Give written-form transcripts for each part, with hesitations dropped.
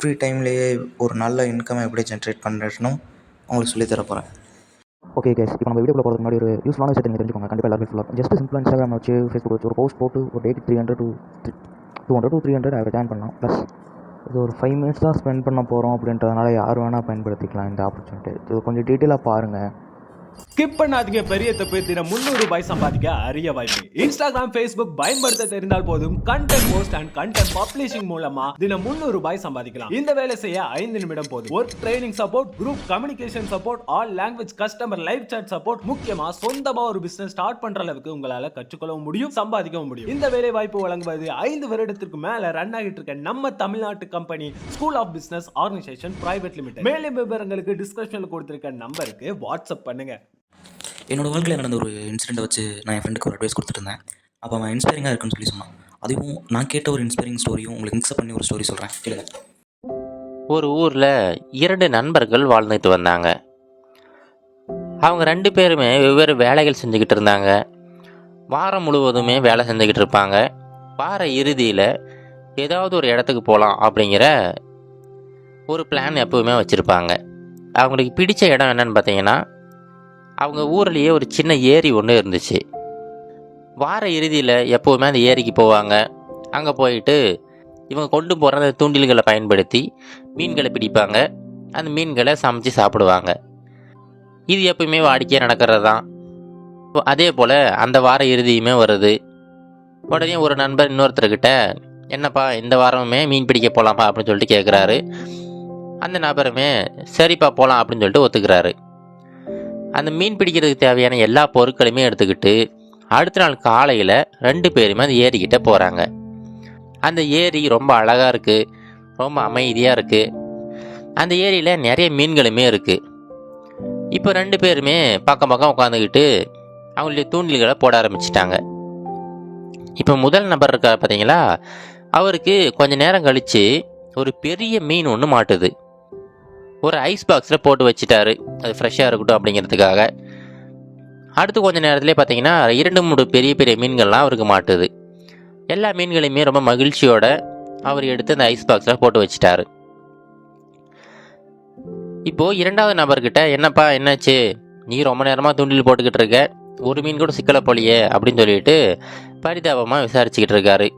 Free டைம்லேயே ஒரு நல்ல இன்கம் எப்படி ஜென்ரேட் பண்ணுறதுன்னு உங்களுக்கு சொல்லித் தர போகிறேன். ஓகே கேஸ், இப்போ நம்ம வீடியோக்குள்ள போகிறதுக்கு முன்னாடி ஒரு யூஸ்ஃபுல்லான விஷயத்தை நீங்கள் தெரிஞ்சுக்கோங்க. கண்டிப்பாக எல்லாரும் யூஸ்ஃபுல்லாக ஜஸ்ட் சிம்பிளாக இன்ஸ்டாகிராம் வச்சு ஃபேஸ்புக் வச்சு ஒரு போஸ்ட் போட்டு ஒரு டேக்கு 200 to 300 ஆவரேஜ் ஏர்ன் பண்ணலாம். ப்ளஸ் இது ஒரு 5 மினிட்ஸ் தான் ஸ்பெண்ட் பண்ண போகிறோம் அப்படின்றதுனால யார் வேணால் பயன்படுத்திக்கலாம் இந்த ஆப்பர்ச்சுனிட்டி. இது கொஞ்சம் டீட்டெயிலாக பாருங்கள். ஸ்கிப் பண்ணாதீங்க. பெரிய தப்பு. தினம் 300 ரூபாய் சம்பாதிக்க அரிய வாய்ப்பு. இன்ஸ்டாகிராம், ஃபேஸ்புக் பயன்படுத்த தெரிந்தால் போதும் content post and content publishing மூலமா தினம் 300 ரூபாய் சம்பாதிக்கலாம். இந்த வேலை செய்ய 5 நிமிடம் போதும். Work training support, group communication support, all language customer live chat support, முக்கியமா சொந்தமா ஒரு பிசினஸ் ஸ்டார்ட் பண்ற அளவுக்கு உங்களால கற்றுக்கொள்ளவும் முடியும், சம்பாதிக்கவும் முடியும். இந்த வேலை வாய்ப்பு வழங்குவது 5 வருடத்திற்கு மேல ரன் ஆகிட்டு இருக்க நம்ம தமிழ்நாட்டு company school of business organisation private limited. மேலும் விவரங்களுக்கு டிஸ்கிரிப்ஷன்ல கொடுத்திருக்க நம்பருக்கு வாட்ஸ்அப் பண்ணுங்க. என்னோடய வாழ்க்கையில் நடந்த ஒரு இன்சிடெண்ட்டை வச்சு நான் என் ஃப்ரெண்டுக்கு ஒரு அட்வைஸ் கொடுத்துட்டு இருந்தேன். அப்போ அவன் இன்ஸ்பைரிங்காக இருக்குன்னு சொல்லி சொன்னான். அதுவும் நான் கேட்ட ஒரு இன்ஸ்பைரிங் ஸ்டோரியும் உங்களுக்கு மிக்ஸ் பண்ணி ஒரு ஸ்டோரி சொல்கிறேன், கேளுங்க. ஒரு ஊரில் 2 நண்பர்கள் வாழ்ந்துட்டு வந்தாங்க. அவங்க 2 பேருமே வெவ்வேறு வேலைகள் செஞ்சுக்கிட்டு இருந்தாங்க. வாரம் முழுவதுமே வேலை செஞ்சுக்கிட்டு இருப்பாங்க. வார இறுதியில் ஏதாவது ஒரு இடத்துக்கு போகலாம் அப்படிங்கிற ஒரு பிளான் எப்போவுமே வச்சுருப்பாங்க. அவங்களுக்கு பிடிச்ச இடம் என்னன்னு பார்த்தீங்கன்னா, அவங்க ஊர்லேயே ஒரு சின்ன ஏரி ஒன்று இருந்துச்சு. வார இறுதியில் எப்போவுமே அந்த ஏரிக்கு போவாங்க. அங்கே போயிட்டு இவங்க கொண்டு போகிற அந்த தூண்டில்களை பயன்படுத்தி மீன்களை பிடிப்பாங்க. அந்த மீன்களை சமைச்சு சாப்பிடுவாங்க. இது எப்பவுமே வாடிக்கையாக நடக்கிறது தான். அதே போல் அந்த வார இறுதியுமே வருது. உடனே ஒரு நண்பர் இன்னொருத்தர்கிட்ட, என்னப்பா இந்த வாரமுமே மீன் பிடிக்க போகலாம்ப்பா அப்படின்னு சொல்லிட்டு கேட்குறாரு. அந்த நபருமே சரிப்பா போகலாம் அப்படின்னு சொல்லிட்டு ஒத்துக்கிறாரு. அந்த மீன் பிடிக்கிறதுக்கு தேவையான எல்லா பொருட்களையுமே எடுத்துக்கிட்டு அடுத்த நாள் காலையில் 2 பேருமே அந்த ஏரிக்கிட்ட போகிறாங்க. அந்த ஏரி ரொம்ப அழகாக இருக்குது, ரொம்ப அமைதியாக இருக்குது. அந்த ஏரியில் நிறைய மீன்களுமே இருக்குது. இப்போ 2 பேருமே பக்கம் பக்கம் உட்காந்துக்கிட்டு அவங்களுடைய தூண்டில்களை போட ஆரம்பிச்சிட்டாங்க. இப்போ முதல் நபர் இருக்கா பார்த்தீங்களா, அவருக்கு கொஞ்சம் நேரம் கழித்து ஒரு பெரிய மீன் ஒன்று மாட்டுது. ஒரு ஐஸ் பாக்ஸில் போட்டு வச்சுட்டாரு, அது ஃப்ரெஷ்ஷாக இருக்கட்டும் அப்படிங்கிறதுக்காக. அடுத்து கொஞ்சம் நேரத்துலேயே பார்த்தீங்கன்னா 2-3 பெரிய பெரிய மீன்கள்லாம் அவருக்கு மாட்டுது. எல்லா மீன்களையுமே ரொம்ப மகிழ்ச்சியோட அவர் எடுத்து அந்த ஐஸ் பாக்ஸில் போட்டு வச்சுட்டாரு. இப்போது 2வது நபர்கிட்ட, என்னப்பா என்னாச்சு, நீ ரொம்ப நேரமாக தூண்டில் போட்டுக்கிட்டு இருக்க, ஒரு மீன் கூட சிக்கலை போலியே அப்படின்னு சொல்லிட்டு பரிதாபமாக விசாரிச்சுக்கிட்டு இருக்காரு.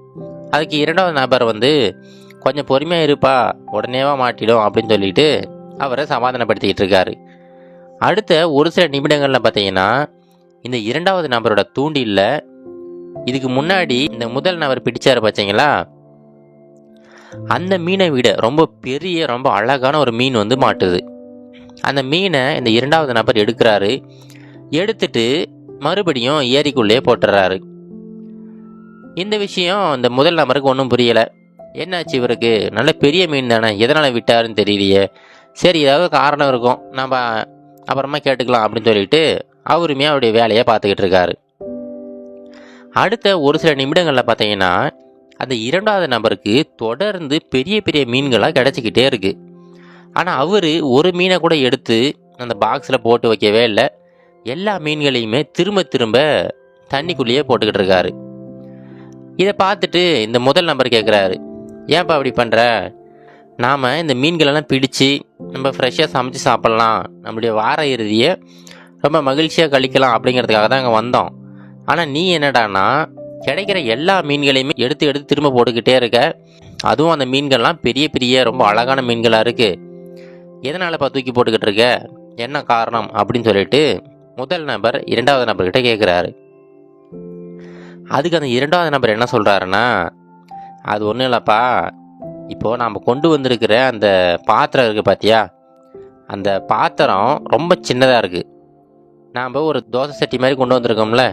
அதுக்கு 2வது நபர் கொஞ்சம் பொறுமையாக இருப்பா, உடனேவா மாட்டிடும் அப்படின்னு சொல்லிட்டு அவரை சமாதானப்படுத்திக்கிட்டு இருக்காரு. அடுத்த ஒரு சில நிமிடங்களில் பார்த்தீங்கன்னா, இந்த 2வது நபரோட தூண்டில்ல இதுக்கு முன்னாடி இந்த முதல் நபர் பிடிச்சாரு பார்த்தீங்களா, அந்த மீனை விட ரொம்ப பெரிய ரொம்ப அழகான ஒரு மீன் மாட்டுது. அந்த மீனை இந்த 2வது நபர் எடுக்கிறாரு. எடுத்துட்டு மறுபடியும் ஏரிக்குள்ளேயே போட்டுறாரு. இந்த விஷயம் இந்த முதல் நபருக்கு ஒன்றும் புரியலை. என்னாச்சு இவருக்கு, நல்ல பெரிய மீன் தானே, எதனால் விட்டாருன்னு தெரியலையே, சரி ஏதாவது காரணம் இருக்கும், நம்ம அப்புறமா கேட்டுக்கலாம் அப்படின்னு சொல்லிட்டு அவருமே அவருடைய வேலையை பார்த்துக்கிட்டு இருக்காரு. அடுத்த ஒரு சில நிமிடங்களில் பார்த்தீங்கன்னா, அந்த 2வது நபருக்கு தொடர்ந்து பெரிய பெரிய மீன்களாக கிடச்சிக்கிட்டே இருக்குது. ஆனால் அவர் ஒரு மீனை கூட எடுத்து அந்த பாக்ஸில் போட்டு வைக்கவே இல்லை. எல்லா மீன்களையுமே திரும்ப திரும்ப தண்ணிக்குள்ளேயே போட்டுக்கிட்டு இருக்காரு. இதை பார்த்துட்டு இந்த முதல் நபர் கேட்குறாரு, ஏன்ப்பா அப்படி பண்ணுற, நாம் இந்த மீன்களெல்லாம் பிடிச்சி நம்ம ஃப்ரெஷ்ஷாக சமைச்சு சாப்பிட்லாம், நம்மளுடைய வார இறுதியை ரொம்ப மகிழ்ச்சியாக கழிக்கலாம் அப்படிங்கிறதுக்காக தான் இங்கே வந்தோம். ஆனால் நீ என்னடானா கிடைக்கிற எல்லா மீன்களையுமே எடுத்து எடுத்து திரும்ப போட்டுக்கிட்டே இருக்க, அதுவும் அந்த மீன்கள்லாம் பெரிய பெரிய ரொம்ப அழகான மீன்களாக இருக்குது, எதனாலப்பா தூக்கி போட்டுக்கிட்டு இருக்க, என்ன காரணம் அப்படின்னு சொல்லிட்டு முதல் நபர் 2வது நபர்கிட்ட கேட்குறாரு. அதுக்கு அந்த 2வது நபர் என்ன சொல்கிறாருன்னா, அது ஒன்றும் இல்லைப்பா, இப்போது நாம் கொண்டு வந்திருக்கிற அந்த பாத்திரம் இருக்குது பார்த்தியா, அந்த பாத்திரம் ரொம்ப சின்னதாக இருக்குது. நாம் ஒரு தோசை சட்டி மாதிரி கொண்டு வந்திருக்கோம்ல,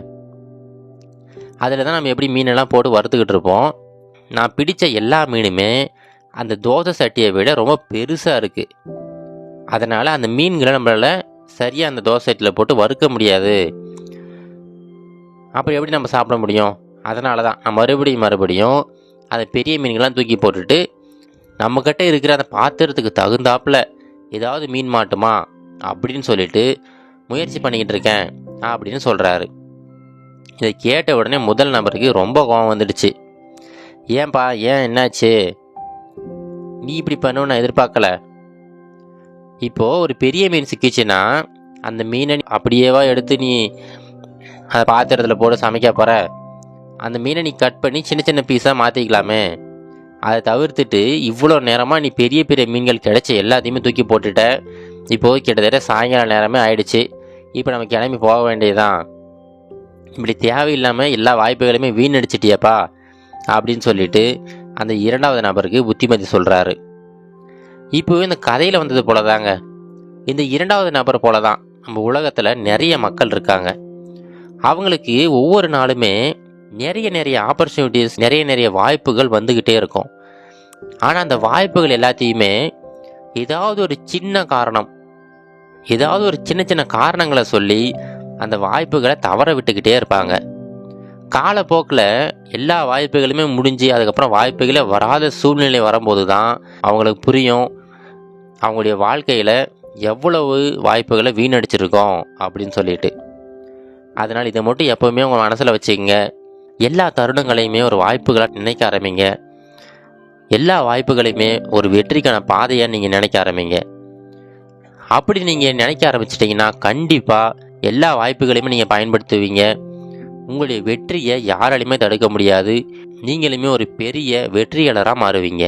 அதில் தான் நம்ம எப்படி மீனெல்லாம் போட்டு வறுத்துக்கிட்டு இருப்போம். நான் பிடித்த எல்லா மீனுமே அந்த தோசை சட்டியை விட ரொம்ப பெருசாக இருக்குது. அதனால் அந்த மீன்களை நம்மளால் சரியாக அந்த தோசை சட்டியில் போட்டு வறுக்க முடியாது. அப்புறம் எப்படி நம்ம சாப்பிட முடியும்? அதனால தான் நான் மறுபடியும் அந்த பெரிய மீன்கள்லாம் தூக்கி போட்டுட்டு நம்மக்கிட்ட இருக்கிற அந்த பாத்திரத்துக்கு தகுந்தாப்பில் ஏதாவது மீன் மாட்டுமா அப்படின்னு சொல்லிட்டு முயற்சி பண்ணிக்கிட்டு இருக்கேன் அப்படின்னு சொல்கிறாரு. இதை கேட்ட உடனே முதல் நபருக்கு ரொம்ப கோபம் வந்துடுச்சு. ஏன்பா, ஏன் என்னாச்சு, நீ இப்படி பண்ணுன்னு நான் எதிர்பார்க்கல. இப்போது ஒரு பெரிய மீன் சிக்கிச்சுன்னா அந்த மீனை அப்படியேவா எடுத்து நீ அதை பாத்திரத்தில் போட்டு சமைக்க போகிற? அந்த மீனை நீ கட் பண்ணி சின்ன சின்ன பீஸாக மாற்றிக்கலாமே. அதை தவிர்த்துட்டு இவ்வளோ நேரமாக நீ பெரிய பெரிய மீன்கள் கிடைச்ச எல்லாத்தையுமே தூக்கி போட்டுட்ட. இப்போது கிட்டத்தட்ட சாயங்கால நேரமே ஆயிடுச்சு. இப்போ நம்ம கிளம்பி போக வேண்டியதுதான். இப்படி தேவையில்லாமல் எல்லா வாய்ப்புகளையுமே வீணடிச்சிட்டியப்பா அப்படின்னு சொல்லிட்டு அந்த இரண்டாவது நபருக்கு புத்திமதி சொல்கிறாரு. இப்போவே இந்த கதையில் வந்தது போல தாங்க, இந்த இரண்டாவது நபர் போல தான் நம்ம உலகத்தில் நிறைய மக்கள் இருக்காங்க. அவங்களுக்கு ஒவ்வொரு நாளுமே நிறைய ஆப்பர்ச்சுனிட்டிஸ், நிறைய வாய்ப்புகள் வந்துக்கிட்டே இருக்கும். ஆனால் அந்த வாய்ப்புகள் எல்லாத்தையுமே ஏதாவது ஒரு சின்ன காரணம், ஏதாவது ஒரு சின்ன காரணங்களை சொல்லி அந்த வாய்ப்புகளை தவற விட்டுக்கிட்டே இருப்பாங்க. காலப்போக்கில் எல்லா வாய்ப்புகளுமே முடிஞ்சு அதுக்கப்புறம் வாய்ப்புகளே வராத சூழ்நிலை வரும்போது தான் அவங்களுக்கு புரியும் அவங்களுடைய வாழ்க்கையில் எவ்வளவு வாய்ப்புகளை வீணடிச்சிருக்கோம் அப்படின்னு சொல்லிட்டு. அதனால் இதை மட்டும் எப்போவுமே உங்கள் மனசில் வச்சுக்கோங்க. எல்லா தருணங்களையுமே ஒரு வாய்ப்புகளாக நினைக்க ஆரம்பிங்க. எல்லா வாய்ப்புகளையுமே ஒரு வெற்றிக்கான பாதையாக நீங்கள் நினைக்க ஆரம்பிங்க. அப்படி நீங்கள் நினைக்க ஆரம்பிச்சிட்டிங்கன்னா கண்டிப்பாக எல்லா வாய்ப்புகளையுமே நீங்கள் பயன்படுத்துவீங்க. உங்களுடைய வெற்றியை யாராலையுமே தடுக்க முடியாது. நீங்களுமே ஒரு பெரிய வெற்றியாளராக மாறுவீங்க.